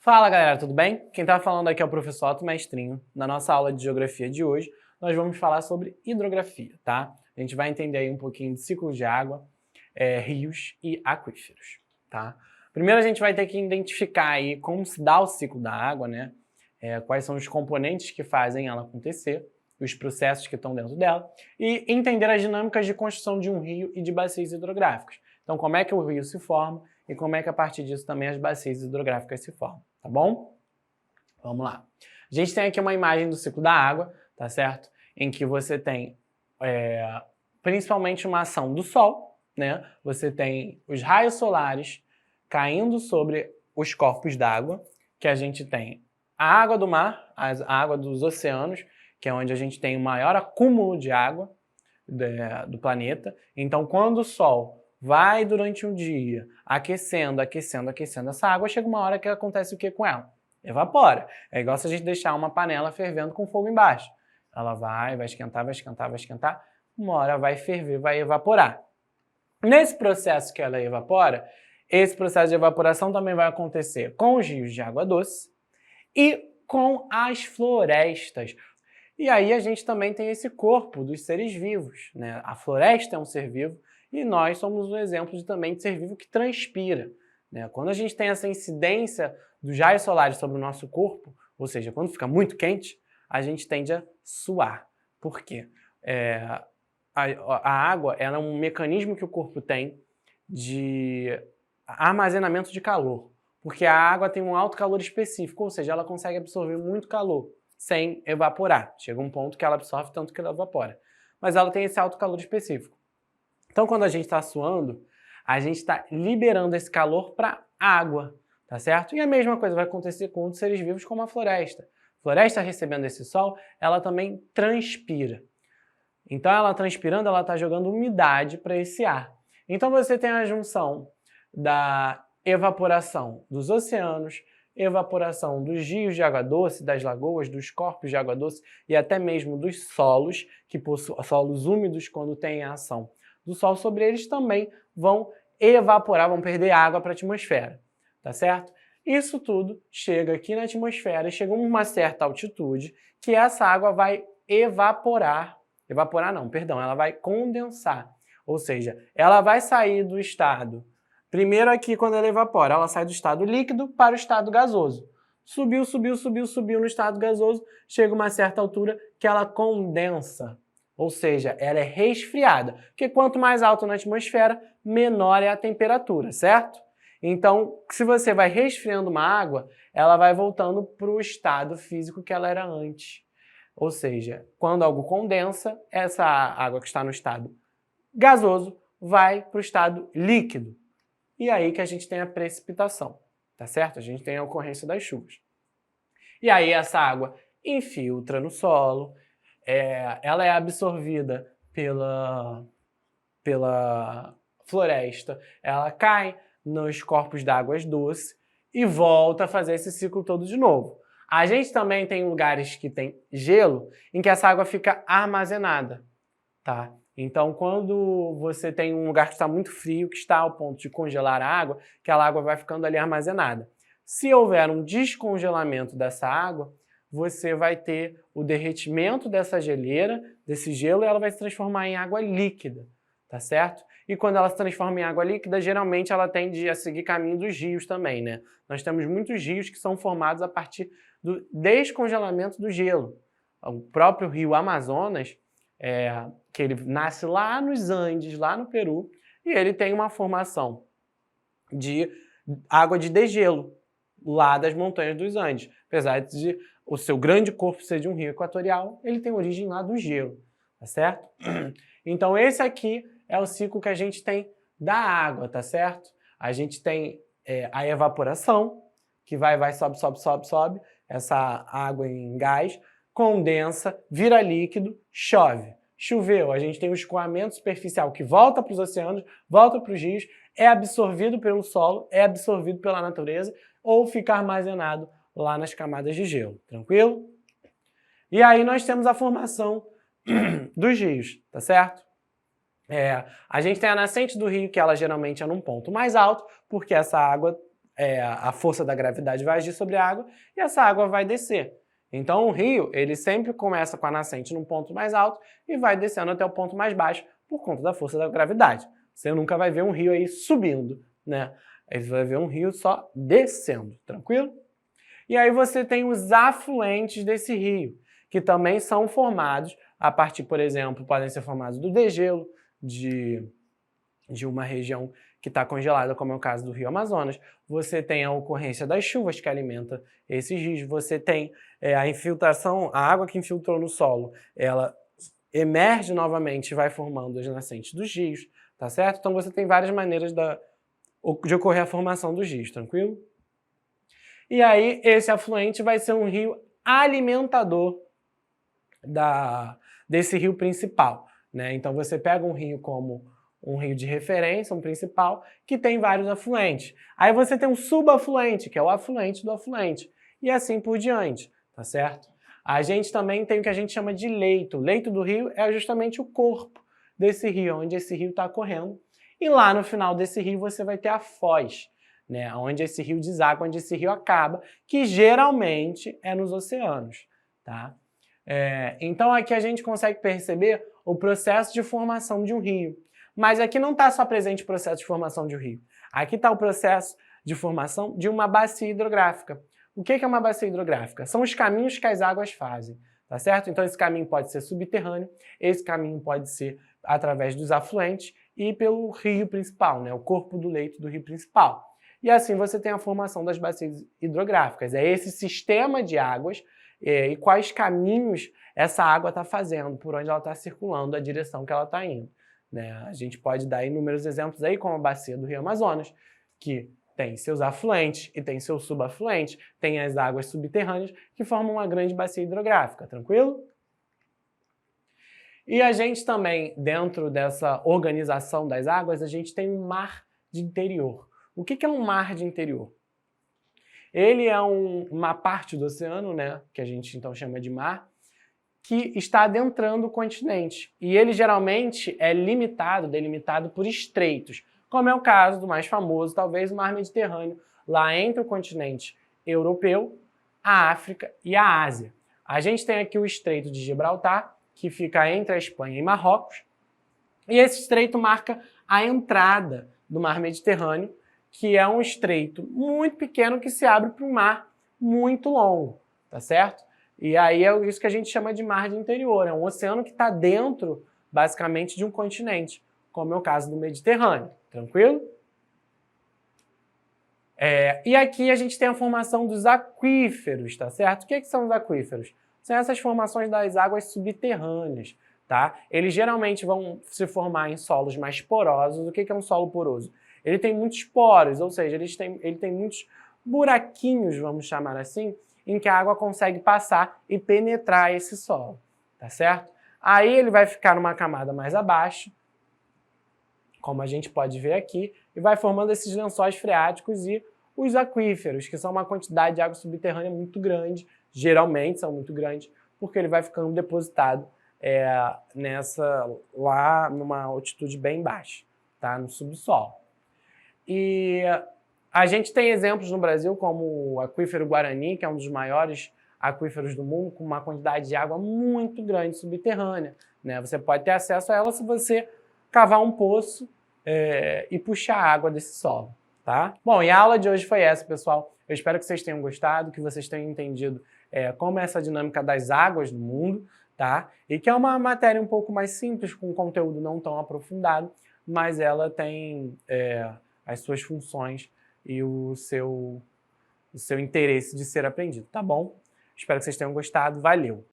Fala galera, tudo bem? Quem tá falando aqui é o professor Otto Mestrinho. Na nossa aula de geografia de hoje, nós vamos falar sobre hidrografia, tá? A gente vai entender aí um pouquinho de ciclos de água, rios e aquíferos, tá? Primeiro a gente vai ter que identificar aí como se dá o ciclo da água, né? Quais são os componentes que fazem ela acontecer, os processos que estão dentro dela, e entender as dinâmicas de construção de um rio e de bacias hidrográficas. Então, como é que o rio se forma e como é que a partir disso também as bacias hidrográficas se formam, tá bom? Vamos lá. A gente tem aqui uma imagem do ciclo da água, tá certo? Em que você tem principalmente uma ação do Sol, né? Você tem os raios solares caindo sobre os corpos d'água, que a gente tem a água do mar, a água dos oceanos, que é onde a gente tem o maior acúmulo de água do planeta. Então, quando o Sol vai durante um dia aquecendo essa água, chega uma hora que acontece o que com ela? Evapora. É igual se a gente deixar uma panela fervendo com fogo embaixo. Ela vai esquentar, uma hora vai ferver, vai evaporar. Nesse processo que ela evapora, esse processo de evaporação também vai acontecer com os rios de água doce e com as florestas. E aí a gente também tem esse corpo dos seres vivos, né? A floresta é um ser vivo e nós somos um exemplo também de ser vivo que transpira, né? Quando a gente tem essa incidência dos raios solares sobre o nosso corpo, ou seja, quando fica muito quente, a gente tende a suar. Por quê? A água ela é um mecanismo que o corpo tem de armazenamento de calor, porque a água tem um alto calor específico, ou seja, ela consegue absorver muito calor sem evaporar. Chega um ponto que ela absorve tanto que ela evapora. Mas ela tem esse alto calor específico. Então, quando a gente está suando, a gente está liberando esse calor para a água, tá certo? E a mesma coisa vai acontecer com outros seres vivos, como a floresta. A floresta recebendo esse sol, ela também transpira. Então, ela transpirando, ela está jogando umidade para esse ar. Então, você tem a junção da evaporação dos oceanos, evaporação dos rios de água doce, das lagoas, dos corpos de água doce e até mesmo dos solos, que possuem solos úmidos quando tem a ação do sol sobre eles, também vão evaporar, vão perder água para a atmosfera, tá certo? Isso tudo chega aqui na atmosfera e chega a uma certa altitude que essa água vai ela vai condensar, ou seja, ela vai sair do estado. Primeiro aqui, quando ela evapora, ela sai do estado líquido para o estado gasoso. Subiu no estado gasoso, chega a uma certa altura que ela condensa. Ou seja, ela é resfriada. Porque quanto mais alto na atmosfera, menor é a temperatura, certo? Então, se você vai resfriando uma água, ela vai voltando para o estado físico que ela era antes. Ou seja, quando algo condensa, essa água que está no estado gasoso vai para o estado líquido. E aí que a gente tem a precipitação, tá certo? A gente tem a ocorrência das chuvas. E aí essa água infiltra no solo, ela é absorvida pela floresta, ela cai nos corpos d'água doces e volta a fazer esse ciclo todo de novo. A gente também tem lugares que tem gelo, em que essa água fica armazenada, tá? Então, quando você tem um lugar que está muito frio, que está ao ponto de congelar a água, aquela água vai ficando ali armazenada. Se houver um descongelamento dessa água, você vai ter o derretimento dessa geleira, desse gelo, e ela vai se transformar em água líquida, tá certo? E quando ela se transforma em água líquida, geralmente ela tende a seguir caminho dos rios também, né? Nós temos muitos rios que são formados a partir do descongelamento do gelo. O próprio rio Amazonas, que ele nasce lá nos Andes, lá no Peru, e ele tem uma formação de água de degelo lá das montanhas dos Andes. Apesar de o seu grande corpo ser de um rio equatorial, ele tem origem lá do gelo, tá certo? Então esse aqui é o ciclo que a gente tem da água, tá certo? A gente tem a evaporação, que vai, sobe, essa água em gás, condensa, vira líquido, chove. Choveu, a gente tem o escoamento superficial que volta para os oceanos, volta para os rios, é absorvido pelo solo, é absorvido pela natureza ou fica armazenado lá nas camadas de gelo, tranquilo? E aí nós temos a formação dos rios, tá certo? A gente tem a nascente do rio, que ela geralmente é num ponto mais alto, porque essa água a força da gravidade vai agir sobre a água e essa água vai descer. Então o rio, ele sempre começa com a nascente num ponto mais alto e vai descendo até o ponto mais baixo por conta da força da gravidade. Você nunca vai ver um rio aí subindo, né? Aí você vai ver um rio só descendo, tranquilo? E aí você tem os afluentes desse rio, que também são formados a partir, por exemplo, podem ser formados do degelo de uma região que está congelada, como é o caso do Rio Amazonas. Você tem a ocorrência das chuvas que alimenta esses rios. Você tem a infiltração, a água que infiltrou no solo, ela emerge novamente e vai formando as nascentes dos rios, tá certo? Então você tem várias maneiras de ocorrer a formação dos rios, tranquilo? E aí esse afluente vai ser um rio alimentador desse rio principal, né? Então você pega um rio como um rio de referência, um principal, que tem vários afluentes. Aí você tem um subafluente, que é o afluente do afluente, e assim por diante, tá certo? A gente também tem o que a gente chama de leito. O leito do rio é justamente o corpo desse rio, onde esse rio está correndo. E lá no final desse rio você vai ter a foz, né? Onde esse rio deságua, onde esse rio acaba, que geralmente é nos oceanos, tá? Então aqui a gente consegue perceber o processo de formação de um rio. Mas aqui não está só presente o processo de formação de um rio. Aqui está o processo de formação de uma bacia hidrográfica. O que é uma bacia hidrográfica? São os caminhos que as águas fazem, tá certo? Então esse caminho pode ser subterrâneo, esse caminho pode ser através dos afluentes e pelo rio principal, né? O corpo do leito do rio principal. E assim você tem a formação das bacias hidrográficas. É esse sistema de águas e quais caminhos essa água está fazendo, por onde ela está circulando, a direção que ela está indo. Né? A gente pode dar inúmeros exemplos aí, como a bacia do Rio Amazonas, que tem seus afluentes e tem seus subafluentes, tem as águas subterrâneas que formam uma grande bacia hidrográfica, tranquilo? E a gente também, dentro dessa organização das águas, a gente tem um mar de interior. O que é um mar de interior? Ele é uma parte do oceano, né, que a gente então chama de mar, que está adentrando o continente. E ele geralmente é delimitado por estreitos, como é o caso do mais famoso, talvez o Mar Mediterrâneo, lá entre o continente europeu, a África e a Ásia. A gente tem aqui o Estreito de Gibraltar, que fica entre a Espanha e Marrocos, e esse estreito marca a entrada do Mar Mediterrâneo, que é um estreito muito pequeno que se abre para um mar muito longo, tá certo? E aí é isso que a gente chama de mar de interior, é um oceano que está dentro, basicamente, de um continente, como é o caso do Mediterrâneo, tranquilo? E aqui a gente tem a formação dos aquíferos, tá certo? O que são os aquíferos? São essas formações das águas subterrâneas, tá? Eles geralmente vão se formar em solos mais porosos. O que é um solo poroso? Ele tem muitos poros, ou seja, ele tem muitos buraquinhos, vamos chamar assim, em que a água consegue passar e penetrar esse solo, tá certo? Aí ele vai ficar numa camada mais abaixo, como a gente pode ver aqui, e vai formando esses lençóis freáticos e os aquíferos, que são uma quantidade de água subterrânea muito grande, geralmente são muito grandes, porque ele vai ficando depositado lá numa altitude bem baixa, tá? No subsolo. E a gente tem exemplos no Brasil como o aquífero Guarani, que é um dos maiores aquíferos do mundo, com uma quantidade de água muito grande subterrânea, né? Você pode ter acesso a ela se você cavar um poço e puxar a água desse solo, tá? Bom, e a aula de hoje foi essa, pessoal. Eu espero que vocês tenham gostado, que vocês tenham entendido como é essa dinâmica das águas no mundo, tá? E que é uma matéria um pouco mais simples, com conteúdo não tão aprofundado, mas ela tem as suas funções e o seu interesse de ser aprendido, tá bom? Espero que vocês tenham gostado. Valeu!